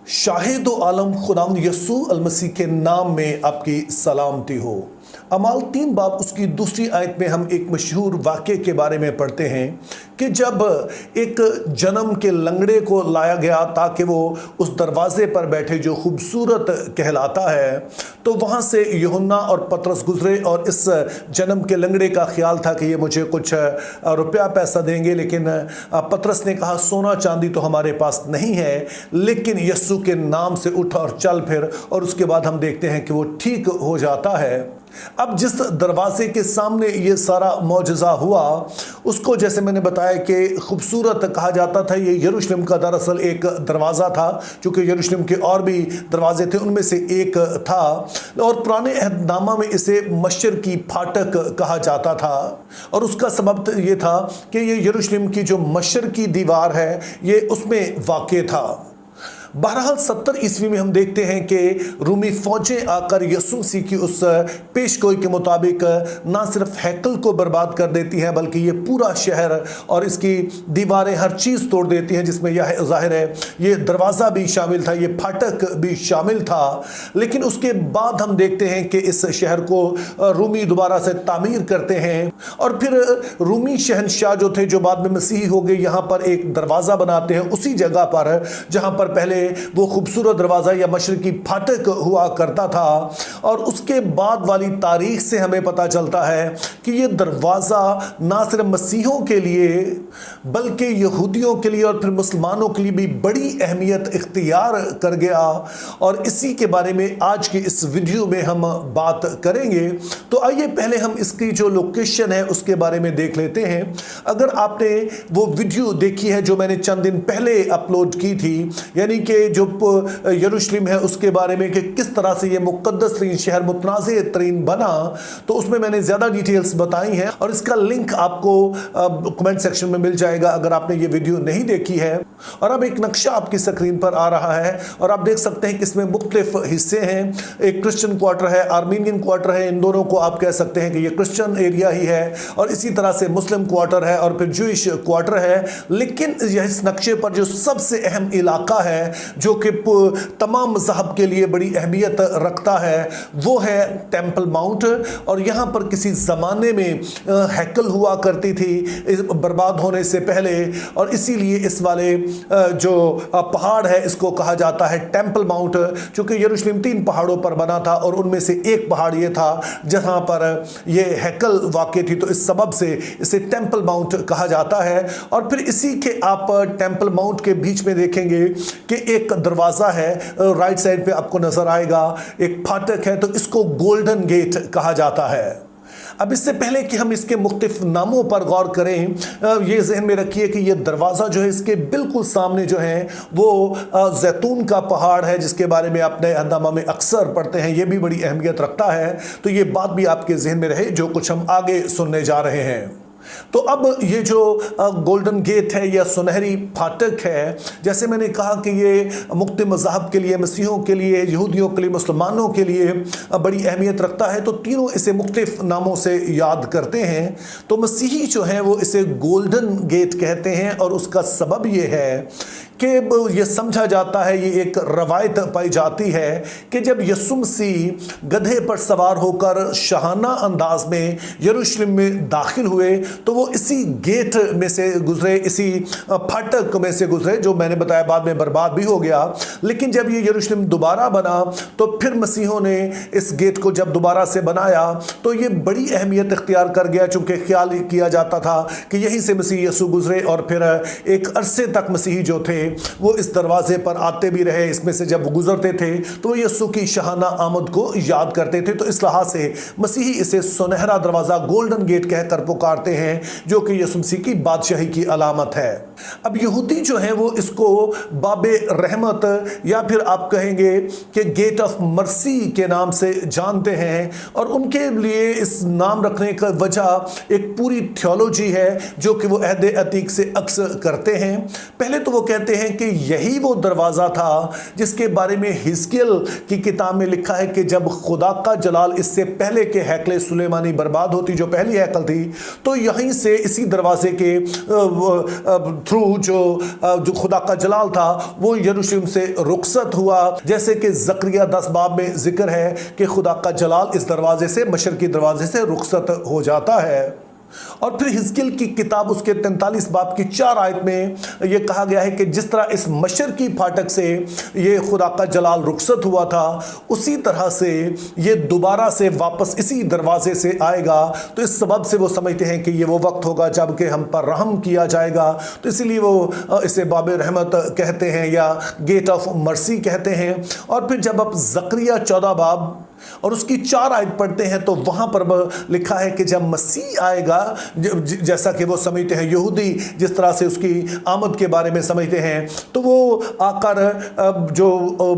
शाहिद आलम खुदावंद यसू अल मसीह के नाम में आपकी सलामती हो। अमाल 3 बाब उसकी दूसरी आयत में हम एक मशहूर वाक़े के बारे में पढ़ते हैं कि जब एक जन्म के लंगड़े को लाया गया ताकि वो उस दरवाज़े पर बैठे जो खूबसूरत कहलाता है, तो वहाँ से यूहन्ना और पतरस गुजरे और इस जन्म के लंगड़े का ख्याल था कि ये मुझे कुछ रुपया पैसा देंगे, लेकिन पतरस ने कहा सोना चांदी तो हमारे पास नहीं है, लेकिन यस्सु के नाम से उठ और चल फिर। और उसके बाद हम देखते हैं कि वो ठीक हो जाता है। अब जिस दरवाजे के सामने ये सारा मौजज़ा हुआ उसको जैसे मैंने बताया कि खूबसूरत कहा जाता था। ये यरूशलेम का दरअसल एक दरवाज़ा था, क्योंकि यरूशलेम के और भी दरवाजे थे, उनमें से एक था। और पुराने अहदनामा में इसे मशर की फाटक कहा जाता था। और उसका सबब ये था कि ये यरूशलेम की जो मशर की दीवार है ये उसमें वाक़ था। बहरहाल 70 ईस्वी में हम देखते हैं कि रूमी फौजें आकर यस्सु मसीह की उस पेशगोई के मुताबिक ना सिर्फ हैकल को बर्बाद कर देती हैं बल्कि ये पूरा शहर और इसकी दीवारें हर चीज़ तोड़ देती हैं, जिसमें यह ज़ाहिर है ये दरवाज़ा भी शामिल था, ये फाटक भी शामिल था। लेकिन उसके बाद हम देखते हैं कि इस शहर को रूमी दोबारा से तामीर करते हैं और फिर रूमी शहनशाह जो थे, जो बाद में मसीही हो गए, यहाँ पर एक दरवाज़ा बनाते हैं उसी जगह पर जहाँ पर पहले वो खूबसूरत दरवाज़ा या मशरकी फाटक हुआ करता था। और उसके बाद वाली तारीख से हमें पता चलता है कि ये दरवाज़ा ना सिर्फ मसीहों के लिए बल्कि यहूदियों के लिए और फिर मुसलमानों के लिए भी बड़ी अहमियत इख्तियार कर गया। और इसी के बारे में आज की इस वीडियो में हम बात करेंगे। तो आइए पहले हम इसकी जो लोकेशन है उसके बारे में देख लेते हैं। अगर आपने वो वीडियो देखी है जो मैंने चंद दिन पहले अपलोड की थी, यानी कि जो यरूशलेम है उसके बारे में कि किस तरह से ये मुक़द्दस तरीन शहर मुतनाज़े तरीन बना, तो उसमें मैंने ज़्यादा डिटेल्स बताई हैं और इसका लिंक आपको कमेंट सेक्शन में मिल जाएगा अगर आपने ये वीडियो नहीं देखी है। और अब एक नक्शा आपकी स्क्रीन पर आ रहा है और आप देख सकते हैं कि इसमें मुख्तलिफ हिस्से हैं। एक क्रिश्चियन क्वार्टर है, आर्मीनियन क्वार्टर है, इन दोनों को आप कह सकते हैं कि ये क्रिश्चियन एरिया ही है। और इसी तरह से मुस्लिम क्वार्टर है और फिर जूइश क्वार्टर है। लेकिन इस नक्शे पर जो सबसे अहम इलाका है जो कि तमाम मज़हब के लिए बड़ी अहमियत रखता है वो है टेम्पल माउंट। और यहाँ पर किसी ज़माने में हैकल हुआ करती थी बर्बाद होने से पहले, और इसीलिए इस वाले जो पहाड़ है इसको कहा जाता है टेम्पल माउंट, क्योंकि यरूशलेम 3 पहाड़ों पर बना था और उनमें से एक पहाड़ ये था जहाँ पर ये हैकल वाक़ थी, तो इस सबब से इसे टेम्पल माउंट कहा जाता है। और फिर इसी के आप टेम्पल माउंट के बीच में देखेंगे कि एक दरवाज़ा है, राइट साइड पे आपको नजर आएगा एक फाटक है, तो इसको गोल्डन गेट कहा जाता है। अब इससे पहले कि हम इसके मुख्तलिफ नामों पर गौर करें, ये जहन में रखिए कि ये दरवाज़ा जो है इसके बिल्कुल सामने जो है वो जैतून का पहाड़ है, जिसके बारे में आपने अहदनामा में अक्सर पढ़ते हैं। ये भी बड़ी अहमियत रखता है, तो ये बात भी आपके जहन में रहे जो कुछ हम आगे सुनने जा रहे हैं। तो अब ये जो गोल्डन गेट है या सुनहरी फाटक है, जैसे मैंने कहा कि ये मुख्तलिफ मज़हब के लिए, मसीहों के लिए, यहूदियों के लिए, मुसलमानों के लिए बड़ी अहमियत रखता है, तो तीनों इसे मुख्तलिफ नामों से याद करते हैं। तो मसीही जो हैं वो इसे गोल्डन गेट कहते हैं और उसका सबब ये है कि ये समझा जाता है, ये एक रवायत पाई जाती है कि जब यस्सु मसीह गधे पर सवार होकर शाहाना अंदाज में यरूशलेम में दाखिल हुए तो वो इसी गेट में से गुजरे, इसी फाटक में से गुजरे, जो मैंने बताया बाद में बर्बाद भी हो गया। लेकिन जब ये यरूशलेम दोबारा बना तो फिर मसीहों ने इस गेट को जब दोबारा से बनाया तो ये बड़ी अहमियत इख्तियार कर गया, चूँकि ख्याल किया जाता था कि यहीं से मसीह यस्सु गुजरे और फिर एक अरसे तक मसीही जो थे वो इस दरवाजे पर आते भी रहे। इसमें से जब गुजरते थे तो वो यस्सु की शाहाना आमद को याद करते थे। तो इस लिहाज से मसीही इसे सुनहरा दरवाज़ा गोल्डन गेट कहकर पुकारते हैं, जो कि यस्सु मसीह की बादशाही की अलामत है। अब यहूदी जो है वो इसको बाबे रहमत या फिर आप कहेंगे कि गेट ऑफ मर्सी के नाम से जानते हैं। और उनके लिए इस नाम रखने का वजह एक पूरी थियोलॉजी है जो कि वो अहद अतीक से अक्स करते हैं। पहले तो वो कहते हैं कि यही वो दरवाज़ा था जिसके बारे में हिजकियल की किताब में लिखा है कि जब खुदा का जलाल इससे पहले के हैकले सुलेमानी बर्बाद होती, जो पहली हैकल थी, तो यहीं से इसी दरवाजे के थ्रू जो खुदा का जलाल था वो यरूशलेम से रुखसत हुआ। जैसे कि ज़करिया 10 बाब में जिक्र है कि खुदा का जलाल इस दरवाजे से, मशरकी दरवाजे से रुखसत हो जाता है। और फिर हिजकियल की किताब उसके 43 बाब की 4 आयत में यह कहा गया है कि जिस तरह इस मशरकी फाटक से ये खुदा का जलाल रुखसत हुआ था, उसी तरह से ये दोबारा से वापस इसी दरवाजे से आएगा। तो इस सबब से वो समझते हैं कि ये वो वक्त होगा जब कि हम पर रहम किया जाएगा। तो इसीलिए वो इसे बाब रहमत कहते हैं या गेट ऑफ मर्सी कहते हैं। और फिर जब आप ज़करिया 14 बाब और उसकी 4 आयत पढ़ते हैं तो वहां पर लिखा है कि जब मसीह आएगा, जैसा कि वो समझते हैं, यहूदी जिस तरह से उसकी आमद के बारे में समझते हैं, तो वो आकर जो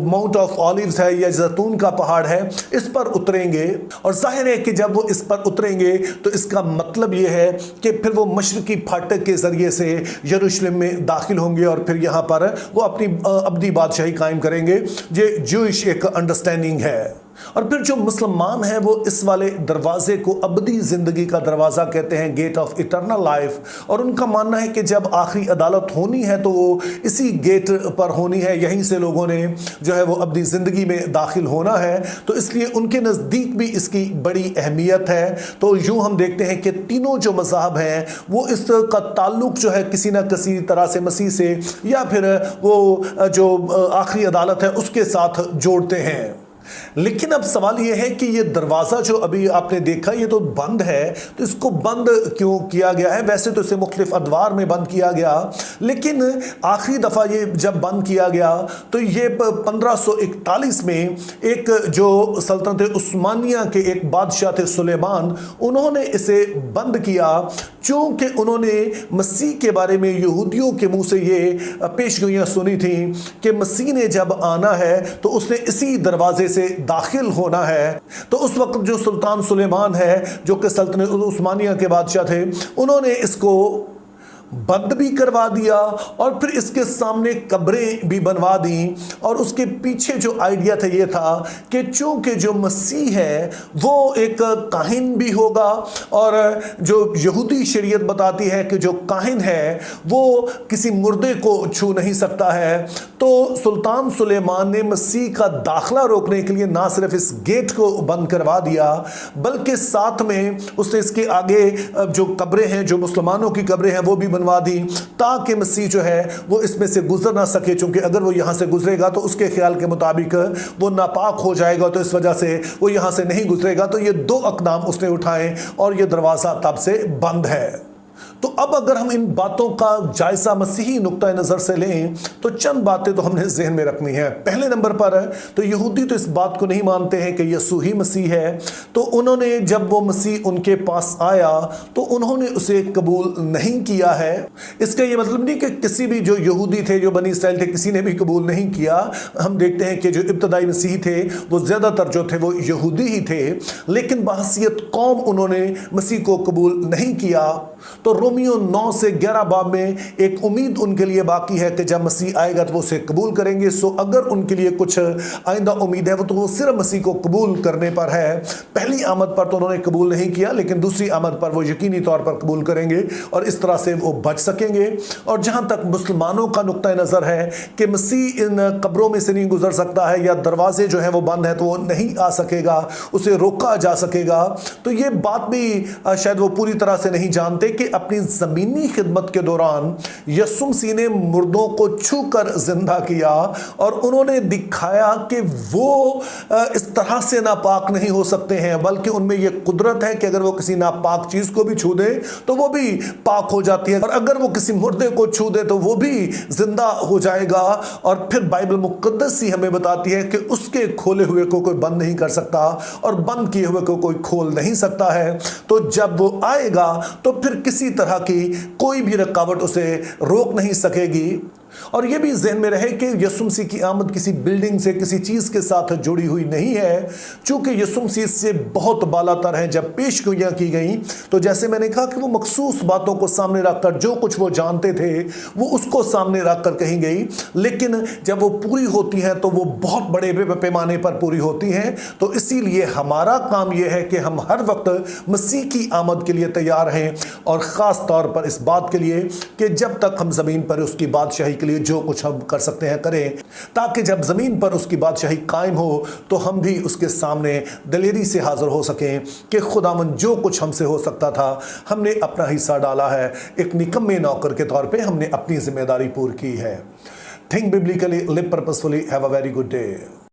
माउंट ऑफ ऑलिव्स है या जैतून का पहाड़ है, इस पर उतरेंगे। और जाहिर है कि जब वो इस पर उतरेंगे तो इसका मतलब ये है कि फिर वो मशरकी फाटक के जरिए से यरूशलेम में दाखिल होंगे और फिर यहाँ पर वो अपनी अब्दी बादशाही कायम करेंगे। ये ज्यूइश एक अंडरस्टैंडिंग है। और फिर जो मुसलमान हैं वो इस वाले दरवाजे को अबदी ज़िंदगी का दरवाज़ा कहते हैं, गेट ऑफ इटर्नल लाइफ। और उनका मानना है कि जब आखिरी अदालत होनी है तो वो इसी गेट पर होनी है, यहीं से लोगों ने जो है वो अबदी ज़िंदगी में दाखिल होना है। तो इसलिए उनके नज़दीक भी इसकी बड़ी अहमियत है। तो यूँ हम देखते हैं कि तीनों जो मज़हब हैं वो इसका ताल्लुक़ जो है किसी न किसी तरह से मसीह से या फिर वो जो आखिरी अदालत है उसके साथ जोड़ते हैं। लेकिन अब सवाल यह है कि ये दरवाज़ा जो अभी आपने देखा ये तो बंद है, तो इसको बंद क्यों किया गया है? वैसे तो इसे मुख्तलिफ अदवार में बंद किया गया, लेकिन आखिरी दफ़ा ये जब बंद किया गया तो ये 1541 में एक जो सल्तनत उस्मानिया के एक बादशाह थे सुलेमान, उन्होंने इसे बंद किया क्योंकि उन्होंने मसीह के बारे में यहूदियों के मुंह से ये पेशगोइयाँ सुनी थी कि मसीह ने जब आना है तो उसने इसी दरवाजे से दाखिल होना है। तो उस वक्त जो सुल्तान सुलेमान है, जो कि सल्तनत उस्मानिया के बादशाह थे, उन्होंने इसको बंद भी करवा दिया और फिर इसके सामने कब्रें भी बनवा दी। और उसके पीछे जो आइडिया था ये था कि चूंकि जो मसीह है वो एक काहिन भी होगा, और जो यहूदी शरीयत बताती है कि जो काहिन है वो किसी मुर्दे को छू नहीं सकता है, तो सुल्तान सुलेमान ने मसीह का दाखला रोकने के लिए ना सिर्फ इस गेट को बंद करवा दिया, बल्कि साथ में उसने इसके आगे जो कब्रें हैं, जो मुसलमानों की कब्रें हैं, वो भी बनवा दी ताकि मसीह जो है वो इसमें से गुजर ना सके। क्योंकि अगर वो यहाँ से गुजरेगा तो उसके ख्याल के मुताबिक वो नापाक हो जाएगा, तो इस वजह से वो यहाँ से नहीं गुजरेगा। तो ये 2 अक़दाम उसने उठाए और ये दरवाज़ा तब से बंद है। तो अब अगर हम इन बातों का जायज़ा मसीही नुक्ता नज़र से लें तो चंद बातें तो हमने जहन में रखनी है। पहले नंबर पर तो यहूदी तो इस बात को नहीं मानते हैं कि यीशु ही मसीह है, तो उन्होंने जब वो मसीह उनके पास आया तो उन्होंने उसे कबूल नहीं किया है। इसका ये मतलब नहीं कि किसी भी जो यहूदी थे, जो बनी इसराइल थे, किसी ने भी कबूल नहीं किया। हम देखते हैं कि जो इब्तदाई मसीह थे वो ज़्यादातर जो थे वो यहूदी ही थे, लेकिन बहसीयत कौम उन्होंने मसीह को कबूल नहीं किया। तो रोमियो 9 से 11 बाब में एक उम्मीद उनके लिए बाकी है कि जब मसीह आएगा तो वो उसे कबूल करेंगे। सो अगर उनके लिए कुछ आइंदा उम्मीद है वो तो वो सिर्फ मसीह को कबूल करने पर है। पहली आमद पर तो उन्होंने कबूल नहीं किया, लेकिन दूसरी आमद पर वो यकीनी तौर पर कबूल करेंगे और इस तरह से वो बच सकेंगे। और जहाँ तक मुसलमानों का नुक्ता नज़र है कि मसीह इन कब्रों में से नहीं गुजर सकता है या दरवाजे जो हैं वो बंद हैं तो वो नहीं आ सकेगा, उसे रोका जा सकेगा, तो ये बात भी शायद वो पूरी तरह से नहीं जानते कि अपनी ज़मीनी खिदमत के दौरान यीशु मसीह ने मुर्दों को छूकर जिंदा किया और उन्होंने दिखाया कि वो इस तरह से नापाक नहीं हो सकते हैं, बल्कि उनमें यह कुदरत है कि अगर वो किसी नापाक चीज़ को भी छू दे तो वो भी पाक हो जाती है, और अगर वो किसी मुर्दे को छू दे तो वो भी जिंदा हो जाएगा। और फिर बाइबल मुक़द्दस ही हमें बताती है कि उसके खोले हुए को कोई बंद नहीं कर सकता और बंद किए हुए को कोई खोल नहीं सकता है। तो जब वो आएगा तो फिर किसी तरह की कोई भी रुकावट उसे रोक नहीं सकेगी। और ये भी ज़हन में रहे कि यीशु मसीह की आमद किसी बिल्डिंग से, किसी चीज़ के साथ जुड़ी हुई नहीं है, चूँकि यीशु मसीह से बहुत बालातर हैं। जब पेशगोइयाँ की गई तो जैसे मैंने कहा कि वो मखसूस बातों को सामने रखकर, जो कुछ वो जानते थे वो उसको सामने रखकर कही गई, लेकिन जब वो पूरी होती हैं तो वो बहुत बड़े पैमाने पर पूरी होती हैं। तो इसीलिए हमारा काम यह है कि हम हर वक्त मसीह की आमद के लिए तैयार हैं, और ख़ास तौर पर इस बात के लिए कि जब तक हम ज़मीन पर उसकी बादशाही के लिए जो कुछ हम कर सकते हैं करें, ताकि जब ज़मीन पर उसकी बादशाही कायम हो तो हम भी उसके सामने दिलेरी से हाज़िर हो सकें कि खुदावन जो कुछ हमसे हो सकता था हमने अपना हिस्सा डाला है, एक निकम्मे नौकर के तौर पे हमने अपनी जिम्मेदारी पूरी की है। Think biblically, live purposefully, have a very good day.